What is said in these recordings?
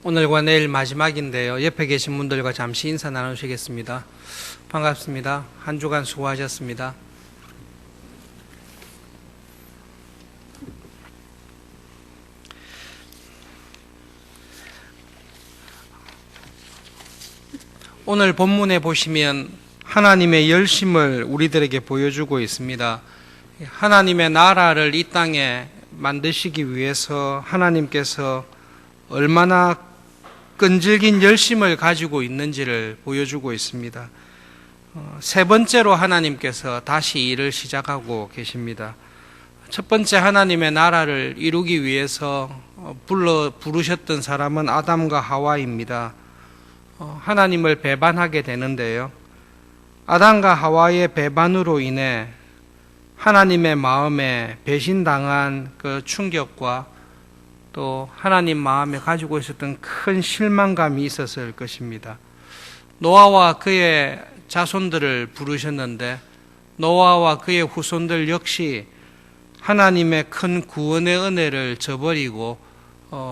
오늘과 내일 마지막인데요. 옆에 계신 분들과 잠시 인사 나누시겠습니다. 반갑습니다. 한 주간 수고하셨습니다. 오늘 본문에 보시면 하나님의 열심을 우리들에게 보여주고 있습니다. 하나님의 나라를 이 땅에 만드시기 위해서 하나님께서 얼마나 끈질긴 열심을 가지고 있는지를 보여주고 있습니다. 세 번째로 하나님께서 다시 일을 시작하고 계십니다. 첫 번째 하나님의 나라를 이루기 위해서 부르셨던 사람은 아담과 하와입니다. 하나님을 배반하게 되는데요. 아담과 하와의 배반으로 인해 하나님의 마음에 배신당한 그 충격과 또 하나님 마음에 가지고 있었던 큰 실망감이 있었을 것입니다. 노아와 그의 자손들을 부르셨는데 노아와 그의 후손들 역시 하나님의 큰 구원의 은혜를 저버리고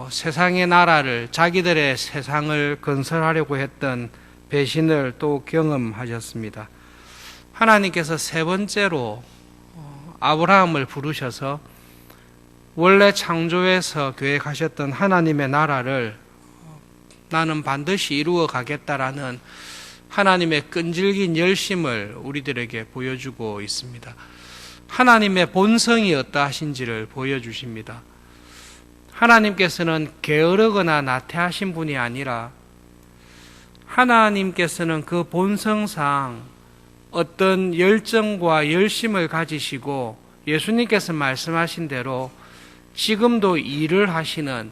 세상의 나라를, 자기들의 세상을 건설하려고 했던 배신을 또 경험하셨습니다. 하나님께서 세 번째로 아브라함을 부르셔서 원래 창조에서 계획하셨던 하나님의 나라를 나는 반드시 이루어 가겠다라는 하나님의 끈질긴 열심을 우리들에게 보여주고 있습니다. 하나님의 본성이 어떠하신지를 보여주십니다. 하나님께서는 게으르거나 나태하신 분이 아니라 하나님께서는 그 본성상 어떤 열정과 열심을 가지시고 예수님께서 말씀하신 대로 지금도 일을 하시는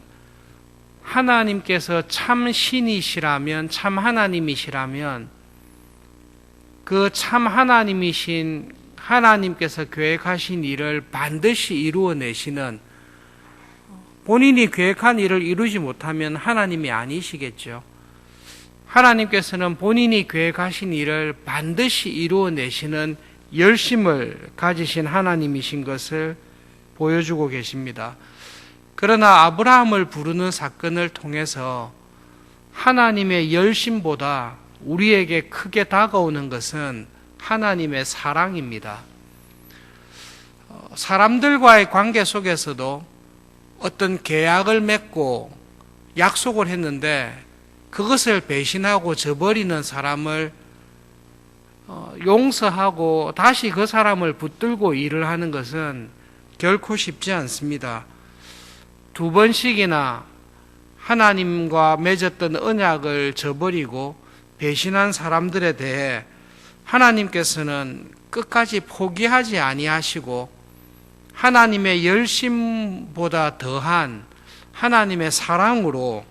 하나님께서 참 신이시라면, 참 하나님이시라면 그 참 하나님이신 하나님께서 계획하신 일을 반드시 이루어내시는, 본인이 계획한 일을 이루지 못하면 하나님이 아니시겠죠. 하나님께서는 본인이 계획하신 일을 반드시 이루어내시는 열심을 가지신 하나님이신 것을 보여주고 계십니다. 그러나 아브라함을 부르는 사건을 통해서 하나님의 열심보다 우리에게 크게 다가오는 것은 하나님의 사랑입니다. 사람들과의 관계 속에서도 어떤 계약을 맺고 약속을 했는데 그것을 배신하고 저버리는 사람을 용서하고 다시 그 사람을 붙들고 일을 하는 것은 결코 쉽지 않습니다. 두 번씩이나 하나님과 맺었던 언약을 저버리고 배신한 사람들에 대해 하나님께서는 끝까지 포기하지 아니하시고 하나님의 열심보다 더한 하나님의 사랑으로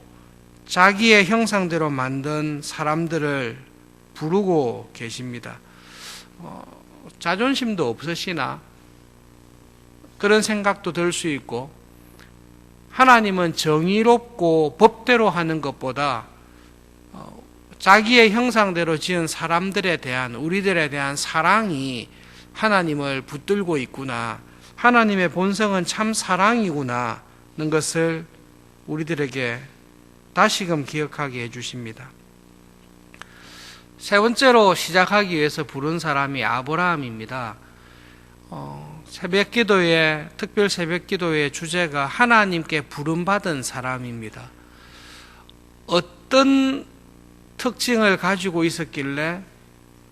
자기의 형상대로 만든 사람들을 부르고 계십니다. 자존심도 없으시나 그런 생각도 들 수 있고, 하나님은 정의롭고 법대로 하는 것보다 자기의 형상대로 지은 사람들에 대한, 우리들에 대한 사랑이 하나님을 붙들고 있구나, 하나님의 본성은 참 사랑이구나 하는 것을 우리들에게 다시금 기억하게 해주십니다. 세 번째로 시작하기 위해서 부른 사람이 아브라함입니다. 새벽기도의, 특별 새벽기도의 주제가 하나님께 부름받은 사람입니다. 어떤 특징을 가지고 있었길래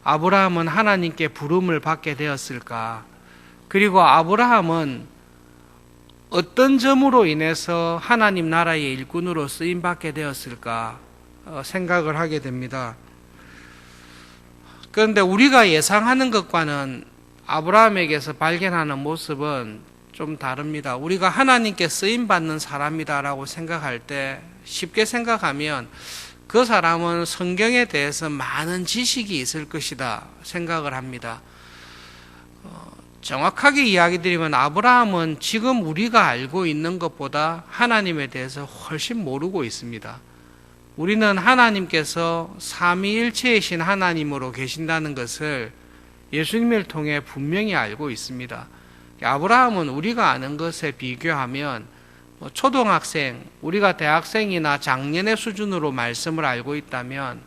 아브라함은 하나님께 부름을 받게 되었을까? 그리고 아브라함은 어떤 점으로 인해서 하나님 나라의 일꾼으로 쓰임받게 되었을까 생각을 하게 됩니다. 그런데 우리가 예상하는 것과는 아브라함에게서 발견하는 모습은 좀 다릅니다. 우리가 하나님께 쓰임받는 사람이다라고 생각할 때 쉽게 생각하면 그 사람은 성경에 대해서 많은 지식이 있을 것이다 생각을 합니다. 정확하게 이야기 드리면 아브라함은 지금 우리가 알고 있는 것보다 하나님에 대해서 훨씬 모르고 있습니다. 우리는 하나님께서 삼위일체이신 하나님으로 계신다는 것을 예수님을 통해 분명히 알고 있습니다. 아브라함은 우리가 아는 것에 비교하면 초등학생, 우리가 대학생이나 작년의 수준으로 말씀을 알고 있다면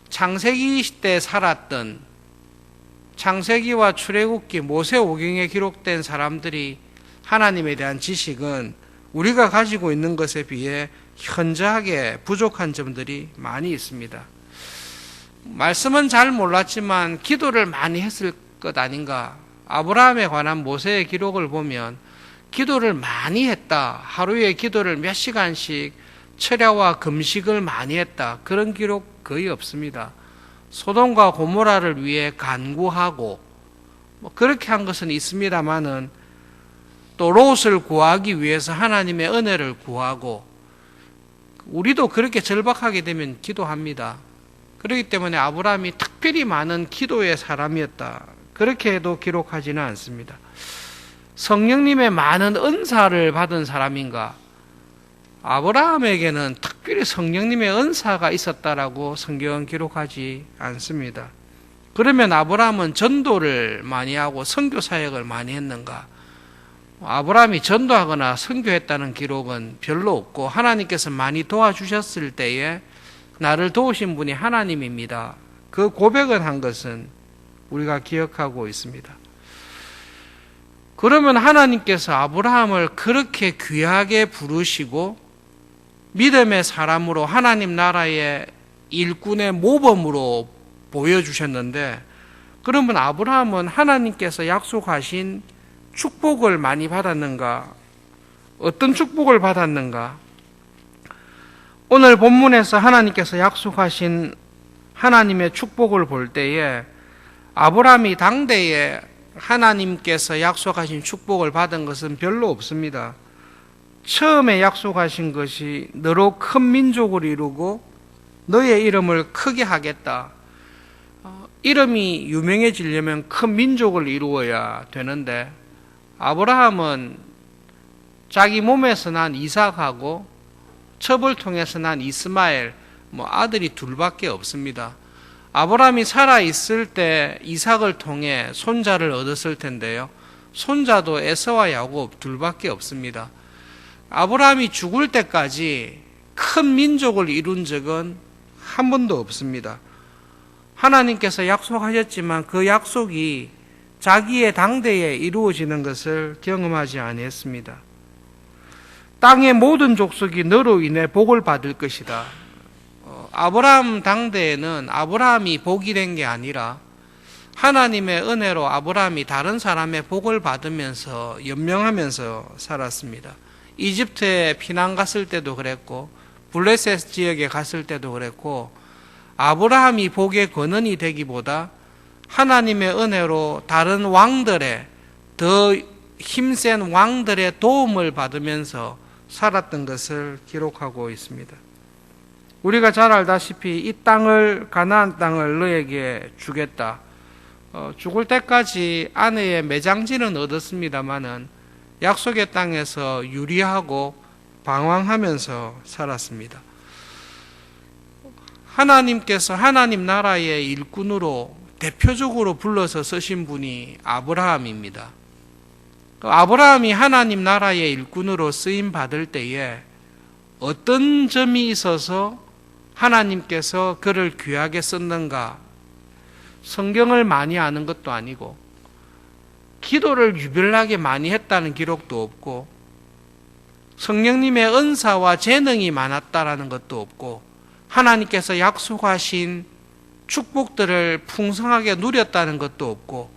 창세기 때 살았던 창세기와 출애굽기, 모세오경에 기록된 사람들이 하나님에 대한 지식은 우리가 가지고 있는 것에 비해 현저하게 부족한 점들이 많이 있습니다. 말씀은 잘 몰랐지만 기도를 많이 했을 것 아닌가. 아브라함에 관한 모세의 기록을 보면 기도를 많이 했다. 하루에 기도를 몇 시간씩 철야와 금식을 많이 했다. 그런 기록 거의 없습니다. 소돔과 고모라를 위해 간구하고 그렇게 한 것은 있습니다만은 또 롯을 구하기 위해서 하나님의 은혜를 구하고 우리도 그렇게 절박하게 되면 기도합니다. 그렇기 때문에 아브라함이 특별히 많은 기도의 사람이었다. 그렇게 해도 기록하지는 않습니다. 성령님의 많은 은사를 받은 사람인가? 아브라함에게는 특별히 성령님의 은사가 있었다라고 성경은 기록하지 않습니다. 그러면 아브라함은 전도를 많이 하고 선교 사역을 많이 했는가? 아브라함이 전도하거나 선교했다는 기록은 별로 없고 하나님께서 많이 도와주셨을 때에 나를 도우신 분이 하나님입니다. 그 고백을 한 것은 우리가 기억하고 있습니다. 그러면 하나님께서 아브라함을 그렇게 귀하게 부르시고 믿음의 사람으로 하나님 나라의 일꾼의 모범으로 보여주셨는데 그러면 아브라함은 하나님께서 약속하신 축복을 많이 받았는가? 어떤 축복을 받았는가? 오늘 본문에서 하나님께서 약속하신 하나님의 축복을 볼 때에 아브라함이 당대에 하나님께서 약속하신 축복을 받은 것은 별로 없습니다. 처음에 약속하신 것이 너로 큰 민족을 이루고 너의 이름을 크게 하겠다. 이름이 유명해지려면 큰 민족을 이루어야 되는데 아브라함은 자기 몸에서 난 이삭하고 첩을 통해서 난 이스마엘 아들이 둘밖에 없습니다. 아브라함이 살아있을 때 이삭을 통해 손자를 얻었을 텐데요. 손자도 에서와 야곱 둘밖에 없습니다. 아브라함이 죽을 때까지 큰 민족을 이룬 적은 한 번도 없습니다. 하나님께서 약속하셨지만 그 약속이 자기의 당대에 이루어지는 것을 경험하지 아니했습니다. 땅의 모든 족속이 너로 인해 복을 받을 것이다. 아브라함 당대에는 아브라함이 복이 된 게 아니라 하나님의 은혜로 아브라함이 다른 사람의 복을 받으면서 연명하면서 살았습니다. 이집트에 피난 갔을 때도 그랬고 블레셋 지역에 갔을 때도 그랬고 아브라함이 복의 근원이 되기보다 하나님의 은혜로 다른 왕들의 더 힘센 왕들의 도움을 받으면서 살았던 것을 기록하고 있습니다. 우리가 잘 알다시피 이 땅을 가나안 땅을 너에게 주겠다. 죽을 때까지 아내의 매장지는 얻었습니다마는 약속의 땅에서 유리하고 방황하면서 살았습니다. 하나님께서 하나님 나라의 일꾼으로 대표적으로 불러서 쓰신 분이 아브라함입니다. 아브라함이 하나님 나라의 일꾼으로 쓰임 받을 때에 어떤 점이 있어서 하나님께서 그를 귀하게 썼는가? 성경을 많이 아는 것도 아니고 기도를 유별나게 많이 했다는 기록도 없고 성령님의 은사와 재능이 많았다라는 것도 없고 하나님께서 약속하신 축복들을 풍성하게 누렸다는 것도 없고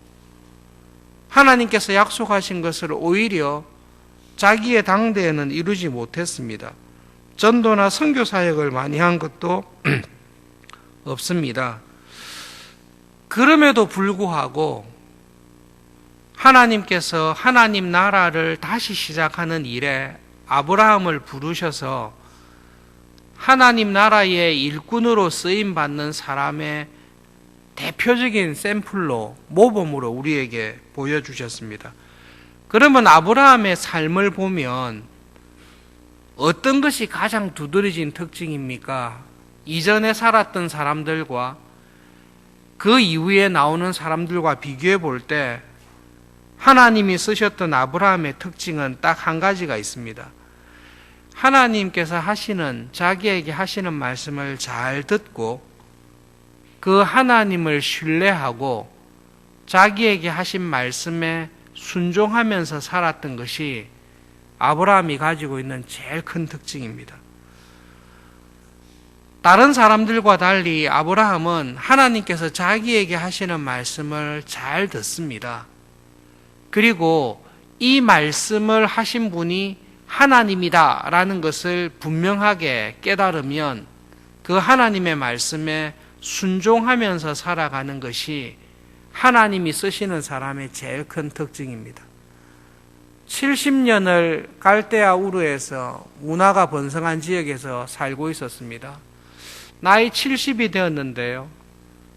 하나님께서 약속하신 것을 오히려 자기의 당대에는 이루지 못했습니다. 전도나 선교 사역을 많이 한 것도 없습니다. 그럼에도 불구하고 하나님께서 하나님 나라를 다시 시작하는 일에 아브라함을 부르셔서 하나님 나라의 일꾼으로 쓰임받는 사람의 대표적인 샘플로 모범으로 우리에게 보여주셨습니다. 그러면 아브라함의 삶을 보면 어떤 것이 가장 두드러진 특징입니까? 이전에 살았던 사람들과 그 이후에 나오는 사람들과 비교해 볼 때 하나님이 쓰셨던 아브라함의 특징은 딱 한 가지가 있습니다. 하나님께서 자기에게 하시는 말씀을 잘 듣고 그 하나님을 신뢰하고 자기에게 하신 말씀에 순종하면서 살았던 것이 아브라함이 가지고 있는 제일 큰 특징입니다. 다른 사람들과 달리 아브라함은 하나님께서 자기에게 하시는 말씀을 잘 듣습니다. 그리고 이 말씀을 하신 분이 하나님이다라는 것을 분명하게 깨달으면 그 하나님의 말씀에 순종하면서 살아가는 것이 하나님이 쓰시는 사람의 제일 큰 특징입니다. 70년을 갈대아 우르에서 문화가 번성한 지역에서 살고 있었습니다. 나이 70이 되었는데요.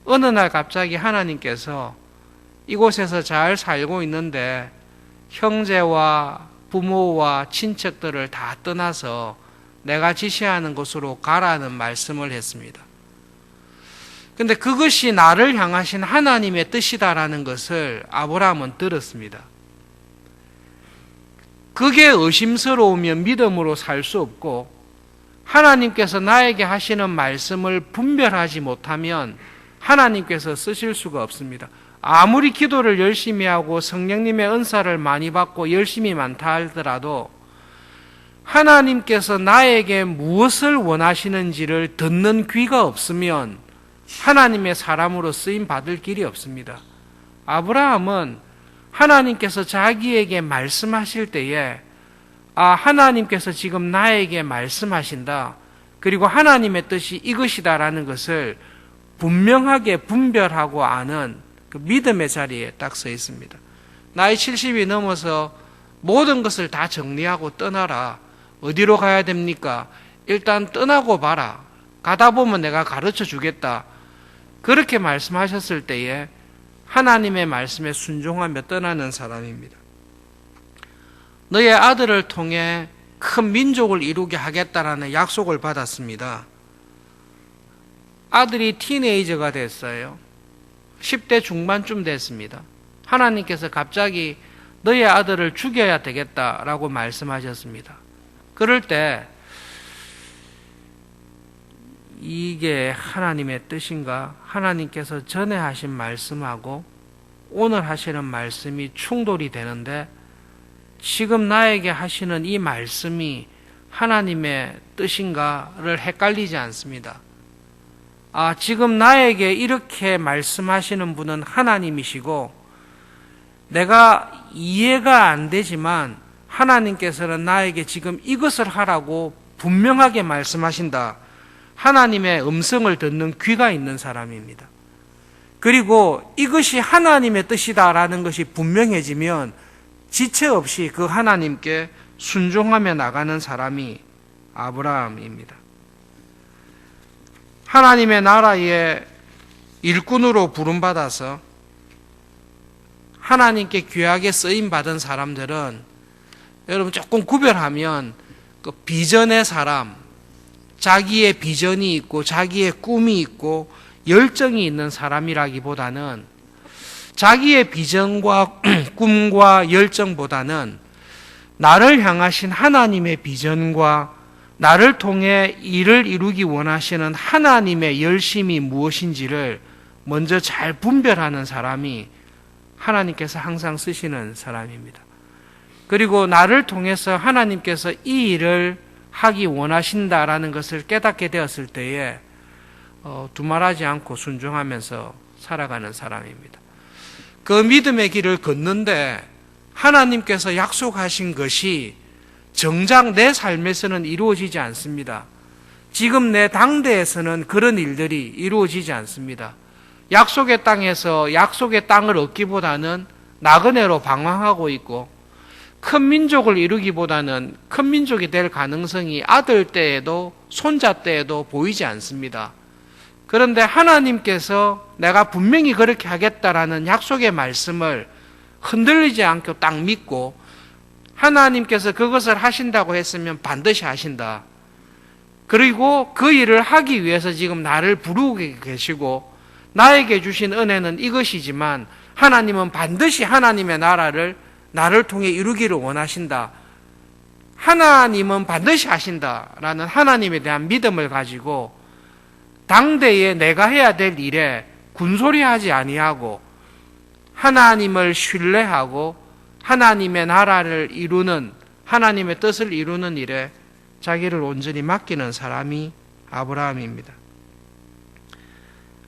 어느 날 갑자기 하나님께서 이곳에서 잘 살고 있는데 형제와 부모와 친척들을 다 떠나서 내가 지시하는 곳으로 가라는 말씀을 했습니다. 근데 그것이 나를 향하신 하나님의 뜻이다라는 것을 아브라함은 들었습니다. 그게 의심스러우면 믿음으로 살 수 없고 하나님께서 나에게 하시는 말씀을 분별하지 못하면 하나님께서 쓰실 수가 없습니다. 아무리 기도를 열심히 하고 성령님의 은사를 많이 받고 열심히 많다 하더라도 하나님께서 나에게 무엇을 원하시는지를 듣는 귀가 없으면 하나님의 사람으로 쓰임 받을 길이 없습니다. 아브라함은 하나님께서 자기에게 말씀하실 때에 하나님께서 지금 나에게 말씀하신다. 그리고 하나님의 뜻이 이것이다라는 것을 분명하게 분별하고 아는 그 믿음의 자리에 딱 서 있습니다. 나이 70이 넘어서 모든 것을 다 정리하고 떠나라. 어디로 가야 됩니까? 일단 떠나고 봐라. 가다 보면 내가 가르쳐 주겠다. 그렇게 말씀하셨을 때에 하나님의 말씀에 순종하며 떠나는 사람입니다. 너의 아들을 통해 큰 민족을 이루게 하겠다라는 약속을 받았습니다. 아들이 티네이저가 됐어요. 10대 중반쯤 됐습니다. 하나님께서 갑자기 너의 아들을 죽여야 되겠다라고 말씀하셨습니다. 그럴 때 이게 하나님의 뜻인가? 하나님께서 전에 하신 말씀하고 오늘 하시는 말씀이 충돌이 되는데 지금 나에게 하시는 이 말씀이 하나님의 뜻인가를 헷갈리지 않습니다. 지금 나에게 이렇게 말씀하시는 분은 하나님이시고 내가 이해가 안 되지만 하나님께서는 나에게 지금 이것을 하라고 분명하게 말씀하신다. 하나님의 음성을 듣는 귀가 있는 사람입니다. 그리고 이것이 하나님의 뜻이다라는 것이 분명해지면 지체 없이 그 하나님께 순종하며 나가는 사람이 아브라함입니다. 하나님의 나라의 일꾼으로 부름받아서 하나님께 귀하게 쓰임받은 사람들은 여러분 조금 구별하면 그 비전의 사람, 자기의 비전이 있고 자기의 꿈이 있고 열정이 있는 사람이라기보다는 자기의 비전과 꿈과 열정보다는 나를 향하신 하나님의 비전과 나를 통해 일을 이루기 원하시는 하나님의 열심이 무엇인지를 먼저 잘 분별하는 사람이 하나님께서 항상 쓰시는 사람입니다. 그리고 나를 통해서 하나님께서 이 일을 하기 원하신다라는 것을 깨닫게 되었을 때에 두말하지 않고 순종하면서 살아가는 사람입니다. 그 믿음의 길을 걷는데 하나님께서 약속하신 것이 정작 내 삶에서는 이루어지지 않습니다. 지금 내 당대에서는 그런 일들이 이루어지지 않습니다. 약속의 땅에서 약속의 땅을 얻기보다는 나그네로 방황하고 있고 큰 민족을 이루기보다는 큰 민족이 될 가능성이 아들 때에도 손자 때에도 보이지 않습니다. 그런데 하나님께서 내가 분명히 그렇게 하겠다라는 약속의 말씀을 흔들리지 않고 딱 믿고 하나님께서 그것을 하신다고 했으면 반드시 하신다. 그리고 그 일을 하기 위해서 지금 나를 부르고 계시고 나에게 주신 은혜는 이것이지만 하나님은 반드시 하나님의 나라를 나를 통해 이루기를 원하신다. 하나님은 반드시 하신다라는 하나님에 대한 믿음을 가지고 당대에 내가 해야 될 일에 군소리하지 아니하고 하나님을 신뢰하고 하나님의 나라를 이루는, 하나님의 뜻을 이루는 일에 자기를 온전히 맡기는 사람이 아브라함입니다.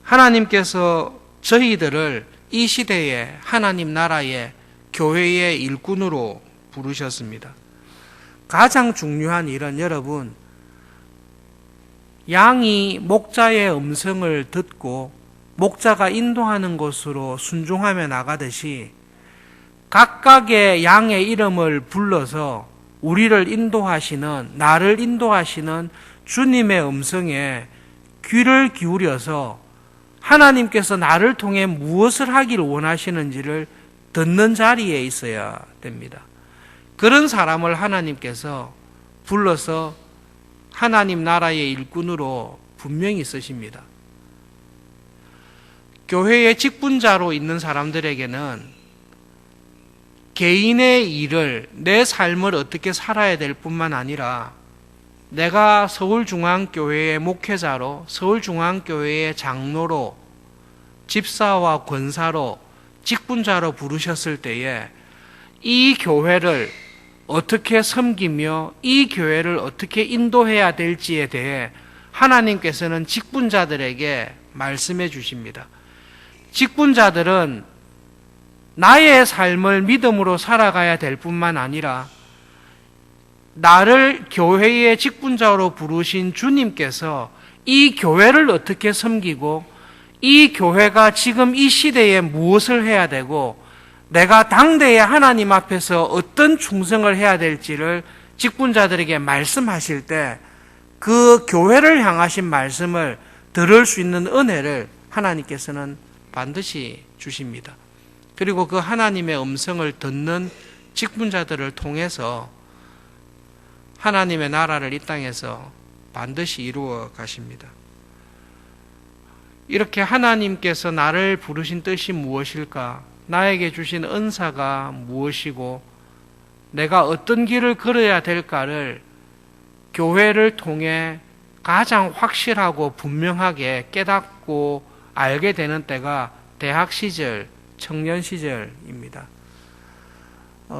하나님께서 저희들을 이 시대에 하나님 나라의 교회의 일꾼으로 부르셨습니다. 가장 중요한 일은 여러분, 양이 목자의 음성을 듣고 목자가 인도하는 곳으로 순종하며 나가듯이 각각의 양의 이름을 불러서 우리를 인도하시는, 나를 인도하시는 주님의 음성에 귀를 기울여서 하나님께서 나를 통해 무엇을 하기를 원하시는지를 듣는 자리에 있어야 됩니다. 그런 사람을 하나님께서 불러서 하나님 나라의 일꾼으로 분명히 쓰십니다. 교회의 직분자로 있는 사람들에게는 개인의 일을, 내 삶을 어떻게 살아야 될 뿐만 아니라 내가 서울중앙교회의 목회자로, 서울중앙교회의 장로로, 집사와 권사로, 직분자로 부르셨을 때에 이 교회를 어떻게 섬기며 이 교회를 어떻게 인도해야 될지에 대해 하나님께서는 직분자들에게 말씀해 주십니다. 직분자들은 나의 삶을 믿음으로 살아가야 될 뿐만 아니라 나를 교회의 직분자로 부르신 주님께서 이 교회를 어떻게 섬기고 이 교회가 지금 이 시대에 무엇을 해야 되고 내가 당대에 하나님 앞에서 어떤 충성을 해야 될지를 직분자들에게 말씀하실 때 그 교회를 향하신 말씀을 들을 수 있는 은혜를 하나님께서는 반드시 주십니다. 그리고 그 하나님의 음성을 듣는 직분자들을 통해서 하나님의 나라를 이 땅에서 반드시 이루어 가십니다. 이렇게 하나님께서 나를 부르신 뜻이 무엇일까? 나에게 주신 은사가 무엇이고 내가 어떤 길을 걸어야 될까를 교회를 통해 가장 확실하고 분명하게 깨닫고 알게 되는 때가 대학 시절, 청년 시절입니다.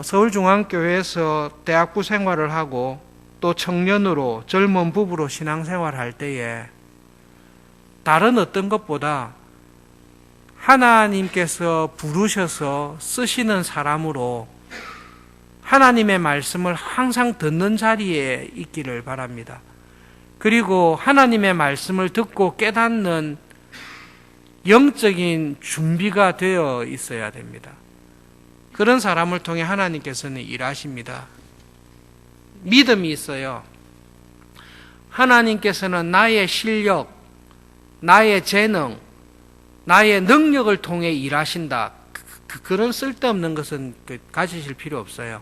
서울중앙교회에서 대학부 생활을 하고 또 청년으로 젊은 부부로 신앙생활할 때에 다른 어떤 것보다 하나님께서 부르셔서 쓰시는 사람으로 하나님의 말씀을 항상 듣는 자리에 있기를 바랍니다. 그리고 하나님의 말씀을 듣고 깨닫는 영적인 준비가 되어 있어야 됩니다. 그런 사람을 통해 하나님께서는 일하십니다. 믿음이 있어요. 하나님께서는 나의 실력, 나의 재능, 나의 능력을 통해 일하신다. 그런 쓸데없는 것은 가지실 필요 없어요.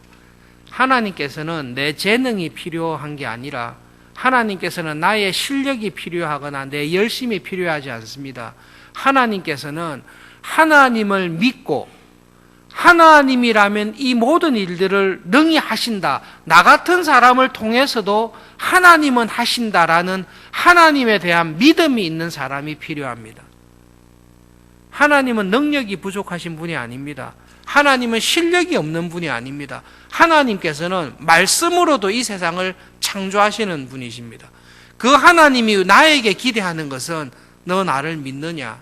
하나님께서는 내 재능이 필요한 게 아니라 하나님께서는 나의 실력이 필요하거나 내 열심이 필요하지 않습니다. 하나님께서는 하나님을 믿고 하나님이라면 이 모든 일들을 능히 하신다. 나 같은 사람을 통해서도 하나님은 하신다라는 하나님에 대한 믿음이 있는 사람이 필요합니다. 하나님은 능력이 부족하신 분이 아닙니다. 하나님은 실력이 없는 분이 아닙니다. 하나님께서는 말씀으로도 이 세상을 창조하시는 분이십니다. 그 하나님이 나에게 기대하는 것은 너 나를 믿느냐?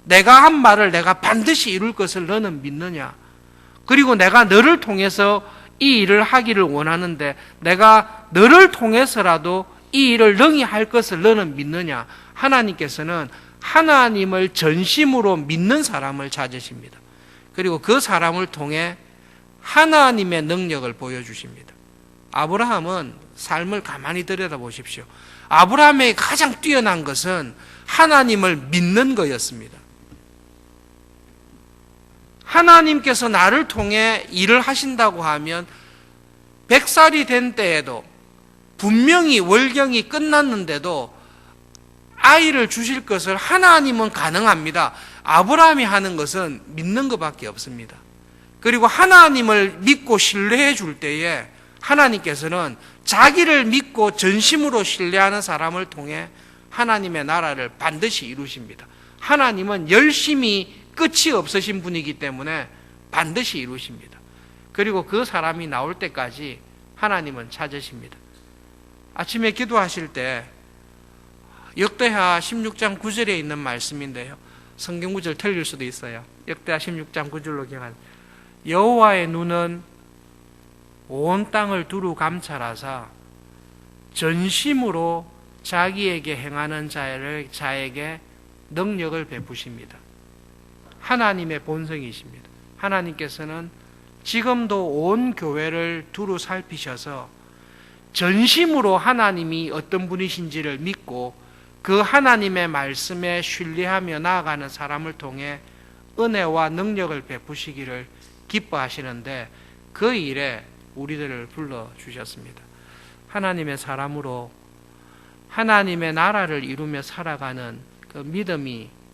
내가 한 말을 내가 반드시 이룰 것을 너는 믿느냐? 그리고 내가 너를 통해서 이 일을 하기를 원하는데 내가 너를 통해서라도 이 일을 능히 할 것을 너는 믿느냐? 하나님께서는 하나님을 전심으로 믿는 사람을 찾으십니다. 그리고 그 사람을 통해 하나님의 능력을 보여주십니다. 아브라함은 삶을 가만히 들여다보십시오. 아브라함의 가장 뛰어난 것은 하나님을 믿는 거였습니다. 하나님께서 나를 통해 일을 하신다고 하면 100살이 된 때에도 분명히 월경이 끝났는데도 아이를 주실 것을 하나님은 가능합니다. 아브라함이 하는 것은 믿는 것밖에 없습니다. 그리고 하나님을 믿고 신뢰해 줄 때에 하나님께서는 자기를 믿고 전심으로 신뢰하는 사람을 통해 하나님의 나라를 반드시 이루십니다. 하나님은 열심히 끝이 없으신 분이기 때문에 반드시 이루십니다. 그리고 그 사람이 나올 때까지 하나님은 찾으십니다. 아침에 기도하실 때 역대하 16장 9절에 있는 말씀인데요. 성경 구절 틀릴 수도 있어요. 역대하 16장 9절로 기억하는 여호와의 눈은 온 땅을 두루 감찰하사 전심으로 자기에게 행하는 자에게 능력을 베푸십니다. 하나님의 본성이십니다. 하나님께서는 지금도 온 교회를 두루 살피셔서 전심으로 하나님이 어떤 분이신지를 믿고 그 하나님의 말씀에 신뢰하며 나아가는 사람을 통해 은혜와 능력을 베푸시기를 기뻐하시는데 그 일에 우리들을 불러주셨습니다. 하나님의 사람으로 하나님의 나라를 이루며 살아가는 그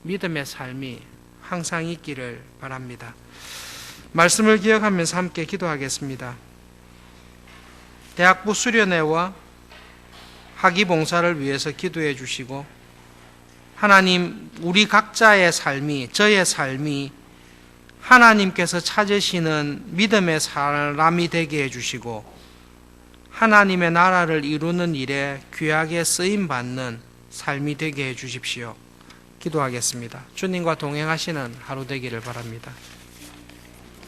믿음의 삶이 항상 있기를 바랍니다. 말씀을 기억하면서 함께 기도하겠습니다. 대학부 수련회와 학위 봉사를 위해서 기도해 주시고 하나님 우리 각자의 삶이 저의 삶이 하나님께서 찾으시는 믿음의 사람이 되게 해주시고 하나님의 나라를 이루는 일에 귀하게 쓰임받는 삶이 되게 해주십시오. 기도하겠습니다. 주님과 동행하시는 하루 되기를 바랍니다.